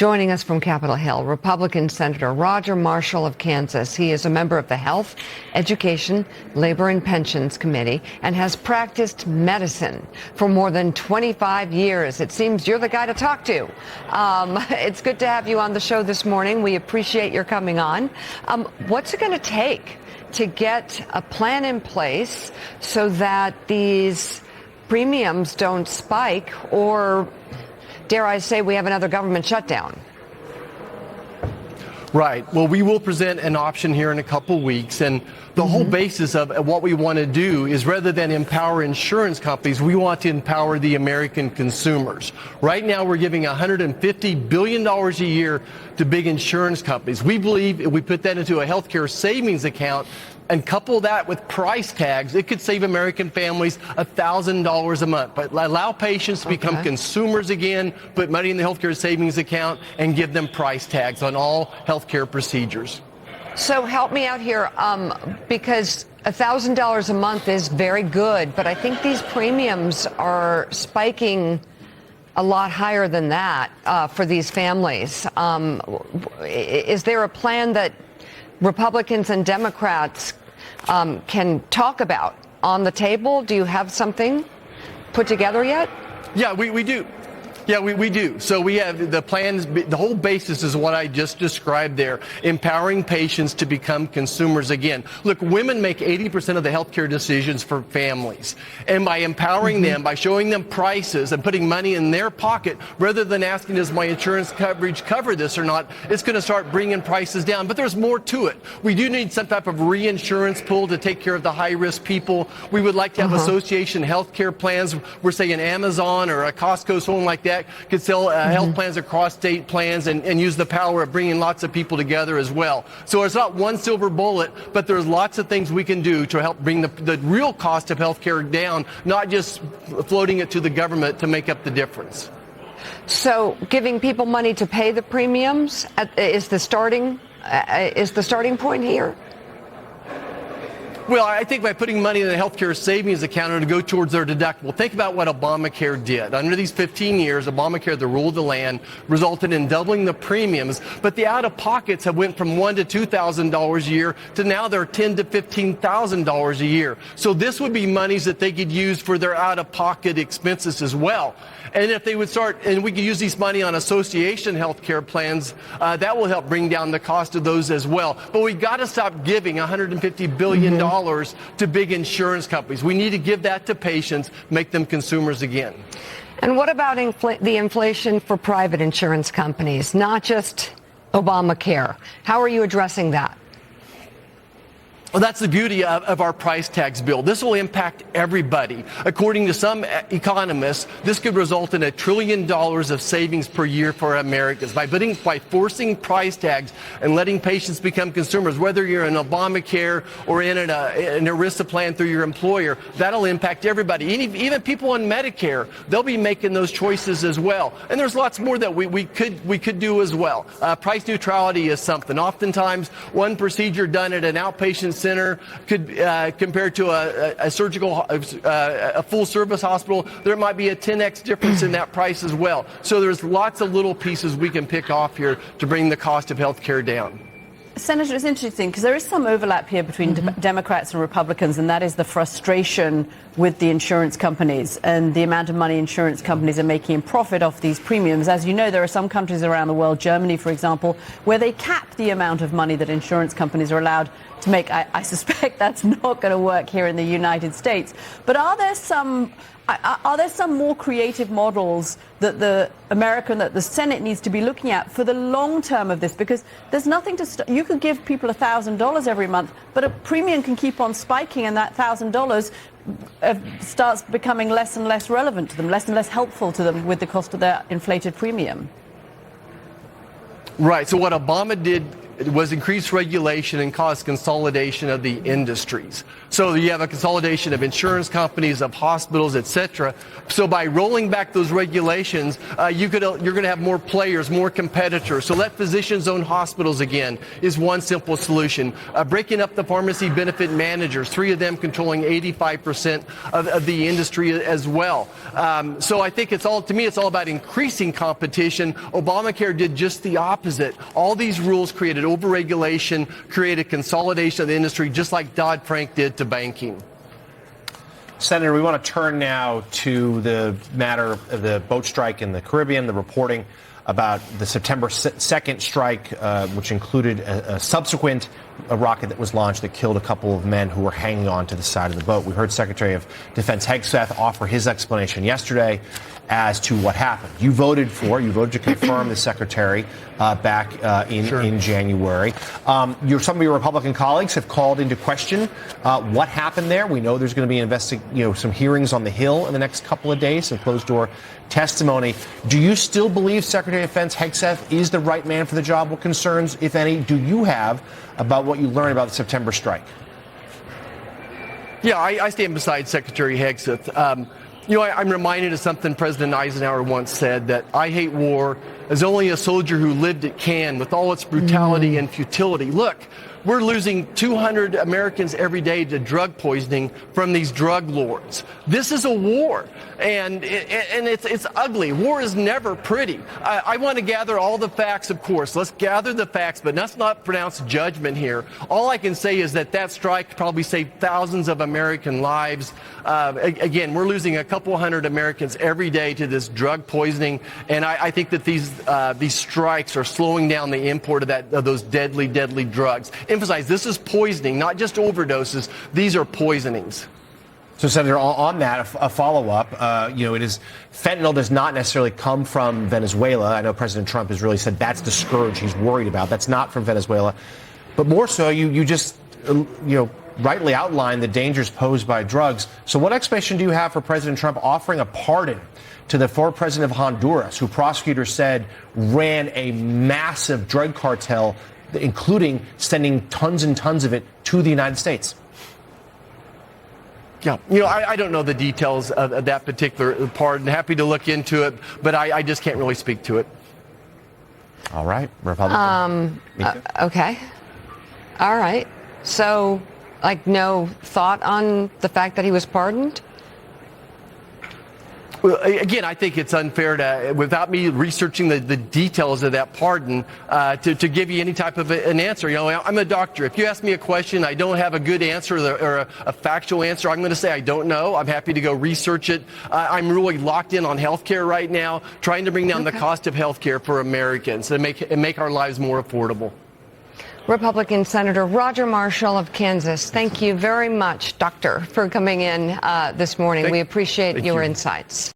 Joining us from Capitol Hill, Republican Senator Roger Marshall of Kansas. He is a member of the Health, Education, Labor and Pensions Committee and has practiced medicine for more than 25 years. It seems you're the guy to talk to. It's good to have you on the show this morning. We appreciate your coming on. What's it going to take to get a plan in place so that these premiums don't spike, or dare I say we have another government shutdown? Right. Well, we will present an option here in a couple weeks, and the whole basis of what we want to do is, rather than empower insurance companies, we want to empower the American consumers. Right now, we're giving $150 billion a year to big insurance companies. We believe if we put that into a healthcare savings account and couple that with price tags, it could save American families $1,000 a month. But allow patients to become consumers again, put money in the healthcare savings account, and give them price tags on all healthcare procedures. So help me out here, because $1,000 a month is very good, but I think these premiums are spiking a lot higher than that for these families. Is there a plan that Republicans and Democrats can talk about on the table? Do you have something put together yet? Yeah, we do. Yeah, we do. So we have the plans. The whole basis is what I just described there, empowering patients to become consumers again. Look, women make 80% of the healthcare decisions for families. And by empowering them, by showing them prices and putting money in their pocket, rather than asking, does my insurance coverage cover this or not, it's going to start bringing prices down. But there's more to it. We do need some type of reinsurance pool to take care of the high-risk people. We would like to have association healthcare plans. We're saying Amazon or a Costco, someone like that, could sell health plans across state plans and use the power of bringing lots of people together as well. So it's not one silver bullet, but there's lots of things we can do to help bring the real cost of health care down, not just floating it to the government to make up the difference. So giving people money to pay the premiums is the starting point here? Well, I think by putting money in the healthcare savings account to go towards their deductible. Think about what Obamacare did. Under these 15 years, Obamacare, the rule of the land, resulted in doubling the premiums, but the out-of-pockets have went from $1,000 to $2,000 a year to now they're $10,000 to $15,000 a year. So this would be monies that they could use for their out-of-pocket expenses as well. And if they would start, and we could use these money on association healthcare plans, that will help bring down the cost of those as well. But we've got to stop giving $150 billion to big insurance companies. We need to give that to patients, make them consumers again. And what about the inflation for private insurance companies, not just Obamacare? How are you addressing that? Well, that's the beauty of our price tags bill. This will impact everybody. According to some economists, this could result in $1 trillion of savings per year for Americans by forcing price tags and letting patients become consumers. Whether you're in Obamacare or in an ERISA plan through your employer, that'll impact everybody. Even people on Medicare, they'll be making those choices as well. And there's lots more that we could do as well. Price neutrality is something. Oftentimes, one procedure done at an outpatient center could compared to a surgical, a full service hospital, there might be a 10x difference in that price as well. So there's lots of little pieces we can pick off here to bring the cost of health care down. Senator, it's interesting because there is some overlap here between Democrats and Republicans, and that is the frustration with the insurance companies and the amount of money insurance companies are making in profit off these premiums. As you know, there are some countries around the world, Germany, for example, where they cap the amount of money that insurance companies are allowed to make. I suspect that's not going to work here in the United States. But are there some more creative models that that the Senate needs to be looking at for the long term of this? Because there's nothing to you could give people $1,000 every month, but a premium can keep on spiking, and that $1,000 starts becoming less and less relevant to them, less and less helpful to them with the cost of their inflated premium. Right. So what Obama did was increased regulation and caused consolidation of the industries. So you have a consolidation of insurance companies, of hospitals, etc. So by rolling back those regulations, you're going to have more players, more competitors. So let physicians own hospitals again is one simple solution. Breaking up the pharmacy benefit managers, 3 of them controlling 85% of the industry as well. So I think it's all about increasing competition. Obamacare did just the opposite. All these rules created overregulation, created consolidation of the industry, just like Dodd-Frank did to banking. Senator, we want to turn now to the matter of the boat strike in the Caribbean, the reporting about the September 2nd strike, which included a subsequent rocket that was launched that killed a couple of men who were hanging on to the side of the boat. We heard Secretary of Defense Hegseth offer his explanation yesterday as to what happened. You voted to confirm the secretary back in January. Some of your Republican colleagues have called into question what happened there. We know there's going to be some hearings on the Hill in the next couple of days, some closed-door testimony. Do you still believe Secretary of Defense Hegseth is the right man for the job? What concerns, if any, do you have about what you learned about the September strike? Yeah, I stand beside Secretary Hegseth. I'm reminded of something President Eisenhower once said, that I hate war as only a soldier who lived it can, with all its brutality and futility. Look, we're losing 200 Americans every day to drug poisoning from these drug lords. This is a war, and it's ugly. War is never pretty. I want to gather all the facts, of course. Let's gather the facts, but let's not pronounce judgment here. All I can say is that strike probably saved thousands of American lives. Again, we're losing a couple hundred Americans every day to this drug poisoning, and I think that these strikes are slowing down the import of those deadly drugs. Emphasize, this is poisoning, not just overdoses. These are poisonings. So, Senator, on that, a follow-up, fentanyl does not necessarily come from Venezuela. I know President Trump has really said that's the scourge he's worried about. That's not from Venezuela. But more so, you just, rightly outlined the dangers posed by drugs. So what explanation do you have for President Trump offering a pardon to the former president of Honduras, who prosecutors said ran a massive drug cartel, including sending tons and tons of it to the United States? Yeah, I don't know the details of that particular pardon. Happy to look into it, but I just can't really speak to it. All right, Republican. Okay. All right. So, no thought on the fact that he was pardoned? Well, again, I think it's unfair to, without me researching the details of that pardon, to give you any type of an answer. I'm a doctor. If you ask me a question, I don't have a good answer or a factual answer, I'm going to say I don't know. I'm happy to go research it. I'm really locked in on healthcare right now, trying to bring down the cost of healthcare for Americans and make our lives more affordable. Republican Senator Roger Marshall of Kansas, thank you very much, Doctor, for coming in this morning. We appreciate your insights.